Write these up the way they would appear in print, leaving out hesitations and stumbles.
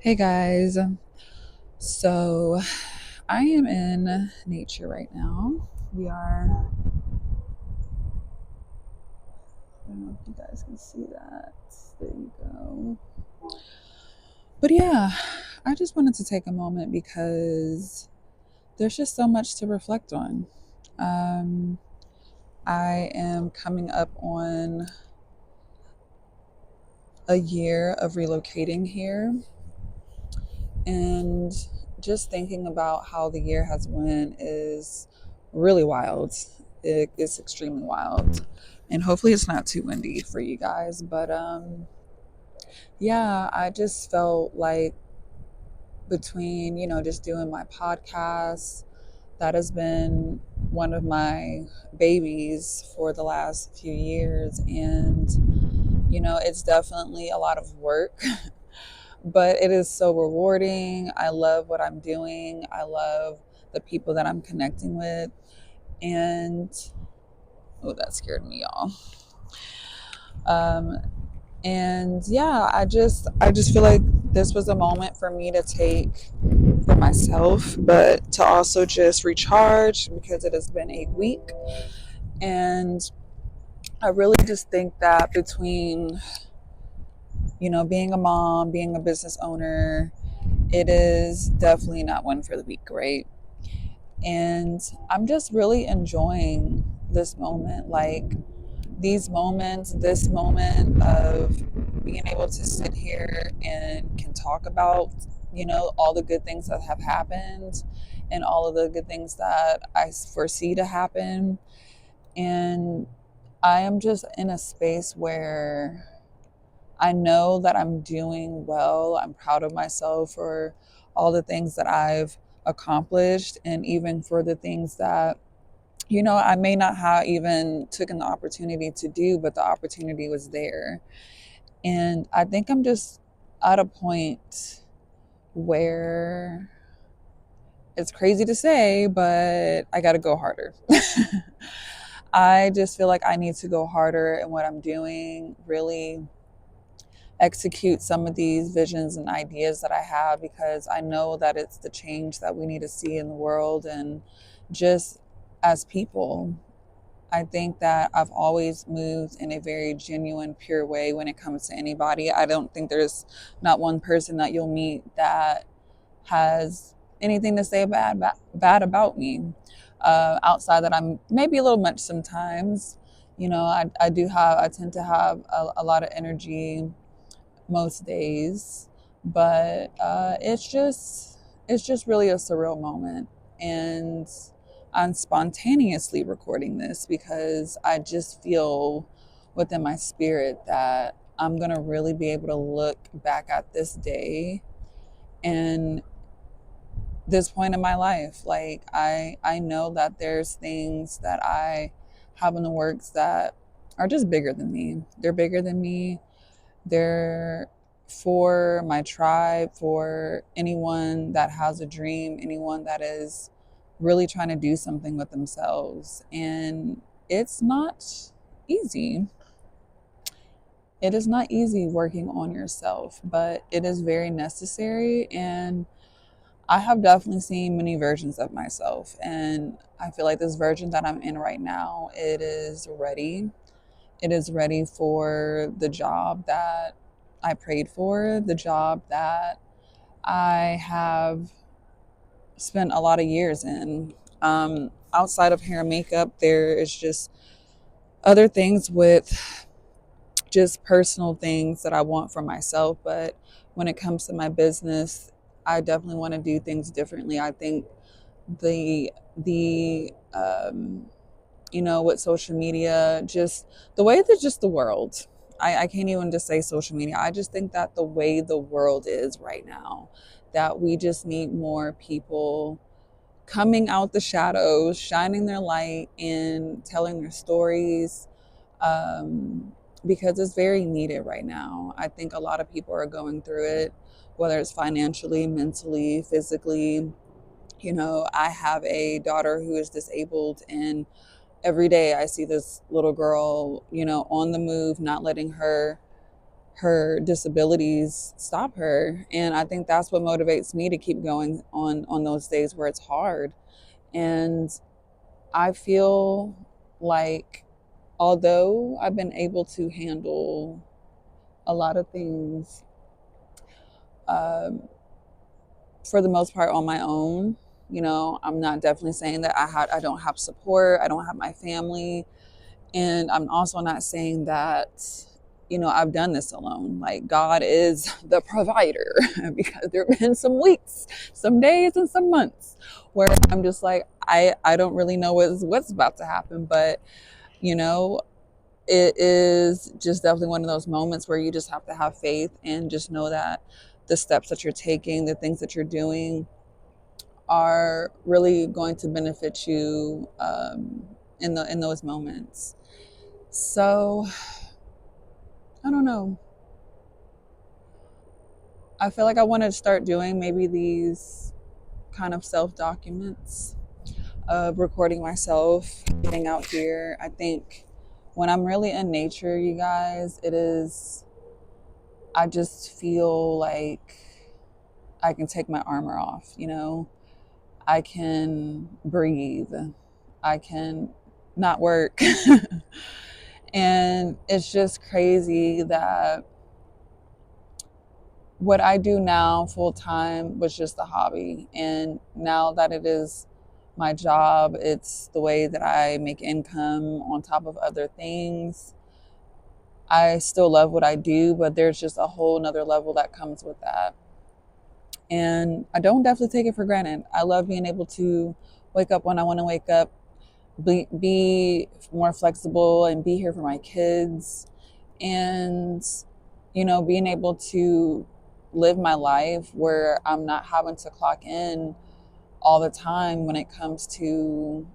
Hey guys, so I am in nature right now. We are, I don't know if you guys can see that. There you go. But yeah, I just wanted to take a moment because there's just so much to reflect on. Um, I am coming up on a year of relocating here, and just thinking about how the year has went is really wild. It's extremely wild, and hopefully it's not too windy for you guys. But yeah, I just felt like between just doing my podcast, that has been one of my babies for the last few years, and it's definitely a lot of work. But it is so rewarding. I love what I'm doing. I love the people that I'm connecting with. And oh, that scared me, y'all. Um, and yeah, I just feel like this was a moment for me to take for myself, but to also just recharge because it has been a week. And I really just think that between, being a mom, being a business owner, it is definitely not one for the week, right? And I'm just really enjoying this moment. Like these moments, this moment of being able to sit here and can talk about, all the good things that have happened and all of the good things that I foresee to happen. And I am just in a space where I know that I'm doing well. I'm proud of myself for all the things that I've accomplished and even for the things that I may not have even taken the opportunity to do, but the opportunity was there. And I think I'm just at a point where it's crazy to say, but I got to go harder. I just feel like I need to go harder in what I'm doing, really execute some of these visions and ideas that I have because I know that it's the change that we need to see in the world and just as people. I think that I've always moved in a very genuine, pure way when it comes to anybody. I don't think there's not one person that you'll meet that has anything to say bad about me. Outside that, I'm maybe a little much sometimes. I tend to have a lot of energy most days, but it's just really a surreal moment, and I'm spontaneously recording this because I just feel within my spirit that I'm gonna really be able to look back at this day and this point in my life. Like I know that there's things that I have in the works that are just bigger than me. They're bigger than me. They're for my tribe, for anyone that has a dream, anyone that is really trying to do something with themselves. And it's not easy. It is not easy working on yourself, but it is very necessary. And I have definitely seen many versions of myself. And I feel like this version that I'm in right now, it is ready. It is ready for the job that I prayed for, the job that I have spent a lot of years in. Outside of hair and makeup, there is just other things with just personal things that I want for myself. But when it comes to my business, I definitely want to do things differently. I think the with social media, just the way that just the world, I can't even just say social media. I just think that the way the world is right now, that we just need more people coming out the shadows, shining their light and telling their stories, um, because it's very needed right now. I think a lot of people are going through it, whether it's financially, mentally, physically. I have a daughter who is disabled, and every day I see this little girl, on the move, not letting her disabilities stop her. And I think that's what motivates me to keep going on those days where it's hard. And I feel like although I've been able to handle a lot of things um, for the most part on my own, I'm not definitely saying that I don't have support, I don't have my family, and I'm also not saying that I've done this alone. Like, God is the provider because there have been some weeks, some days, and some months where I'm just like, I don't really know what's about to happen, but you know it is just definitely one of those moments where you just have to have faith and just know that the steps that you're taking, the things that you're doing, are really going to benefit you in those moments. So I don't know. I feel like I want to start doing maybe these kind of self documents of recording myself, getting out here. I think when I'm really in nature, you guys, I just feel like I can take my armor off, I can breathe, I can not work. And it's just crazy that what I do now full time was just a hobby. And now that it is my job, it's the way that I make income on top of other things. I still love what I do, but there's just a whole nother level that comes with that. And I don't definitely take it for granted. I love being able to wake up when I want to wake up, be more flexible and be here for my kids. And, being able to live my life where I'm not having to clock in all the time when it comes to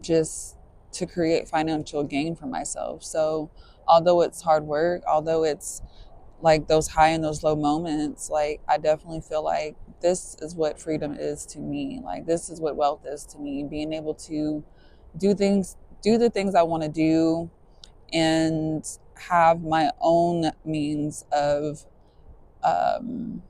just to create financial gain for myself. So, although it's hard work, although it's like those high and those low moments, like I definitely feel like this is what freedom is to me. Like this is what wealth is to me. Being able to do the things I want to do, and have my own means of um,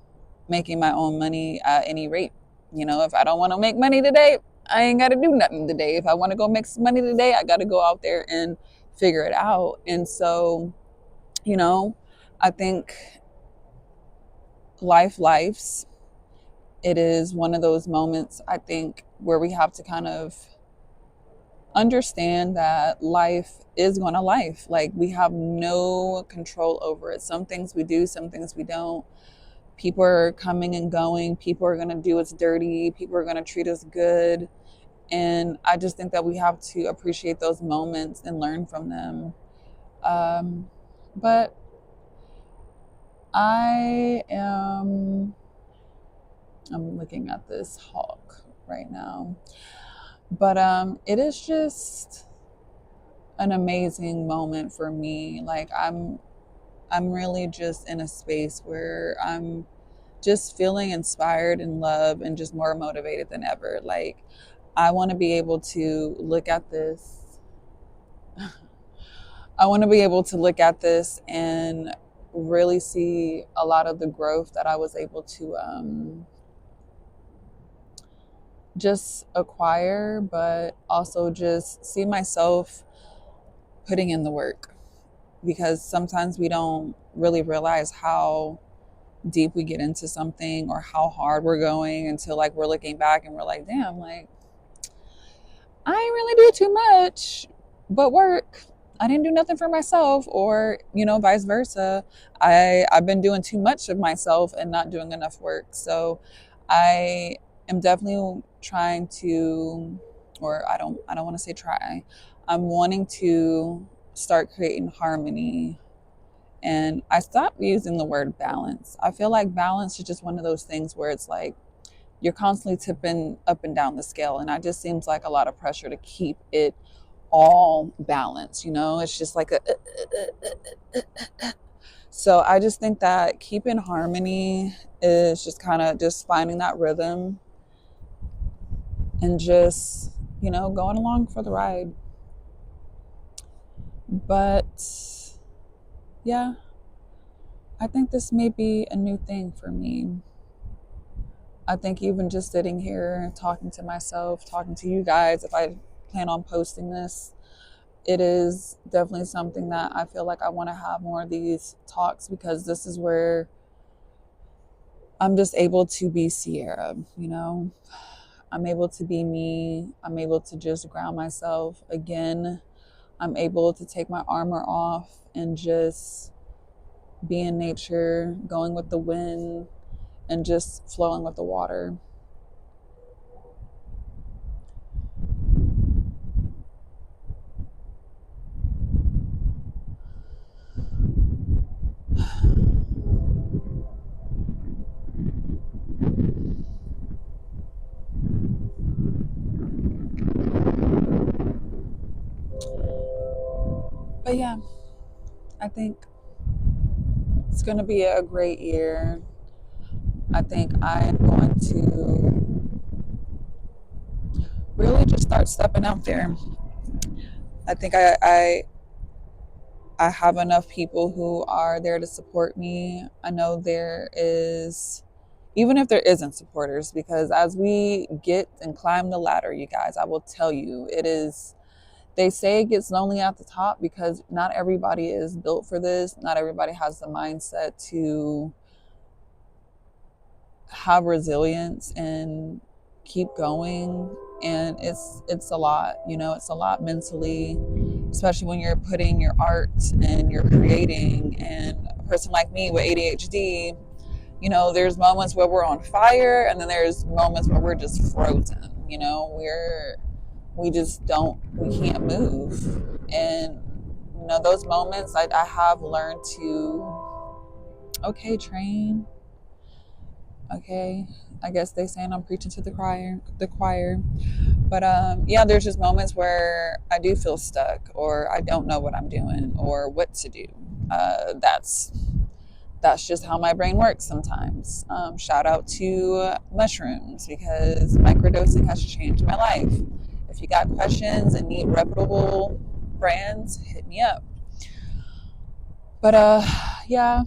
making my own money at any rate. If I don't want to make money today, I ain't got to do nothing today. If I want to go make some money today, I got to go out there and figure it out. And so, you know, I think life's, it is one of those moments, I think, where we have to kind of understand that life is going to life. Like, we have no control over it. Some things we do, some things we don't. People are coming and going. People are going to do us dirty. People are going to treat us good. And I just think that we have to appreciate those moments and learn from them. But I'm looking at this hawk right now. But it is just an amazing moment for me. Like, I'm really just in a space where I'm just feeling inspired and love and just more motivated than ever. Like, I want to be able to look at this. I want to be able to look at this and really see a lot of the growth that I was able to just acquire, but also just see myself putting in the work. Because sometimes we don't really realize how deep we get into something or how hard we're going until, like, we're looking back and we're like, damn, like, I ain't really do too much but work. I didn't do nothing for myself, or vice versa. I've been doing too much of myself and not doing enough work. So I am definitely trying to, or I don't want to say try. I'm wanting to start creating harmony. And I stopped using the word balance. I feel like balance is just one of those things where it's like you're constantly tipping up and down the scale. And it just seems like a lot of pressure to keep it all balanced. It's just like a. So I just think that keeping harmony is just kind of just finding that rhythm and just, going along for the ride. But yeah, I think this may be a new thing for me. I think even just sitting here talking to myself, talking to you guys, if I plan on posting this, it is definitely something that I feel like I want to have more of these talks, because this is where I'm just able to be Sierra, you know? I'm able to be me. I'm able to just ground myself again. I'm able to take my armor off and just be in nature, going with the wind and just flowing with the water. But yeah, I think it's going to be a great year. I think I am going to really just start stepping out there. I think I have enough people who are there to support me. I know there is, even if there isn't supporters, because as we get and climb the ladder, you guys, I will tell you, it is, they say it gets lonely at the top because not everybody is built for this. Not everybody has the mindset to have resilience and keep going. And it's a lot, you know, it's a lot mentally, especially when you're putting your art and you're creating. And a person like me with ADHD, you know, there's moments where we're on fire, and then there's moments where we're just frozen, you know, we just don't, we can't move. And you know, those moments I have learned to, okay, train, okay, I guess they saying I'm preaching to the choir. But yeah, there's just moments where I do feel stuck, or I don't know what I'm doing or what to do. That's just how my brain works sometimes. Shout out to mushrooms, because microdosing has changed my life. If you got questions and need reputable brands, hit me up. But yeah,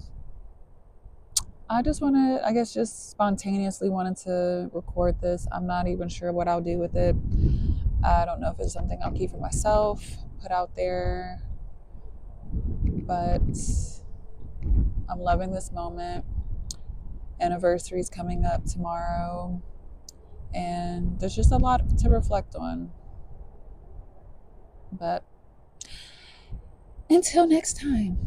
I just want to, I guess, just spontaneously wanted to record this. I'm not even sure what I'll do with it. I don't know if it's something I'll keep for myself, put out there, but I'm loving this moment. Anniversary is coming up tomorrow, and there's just a lot to reflect on. But until next time.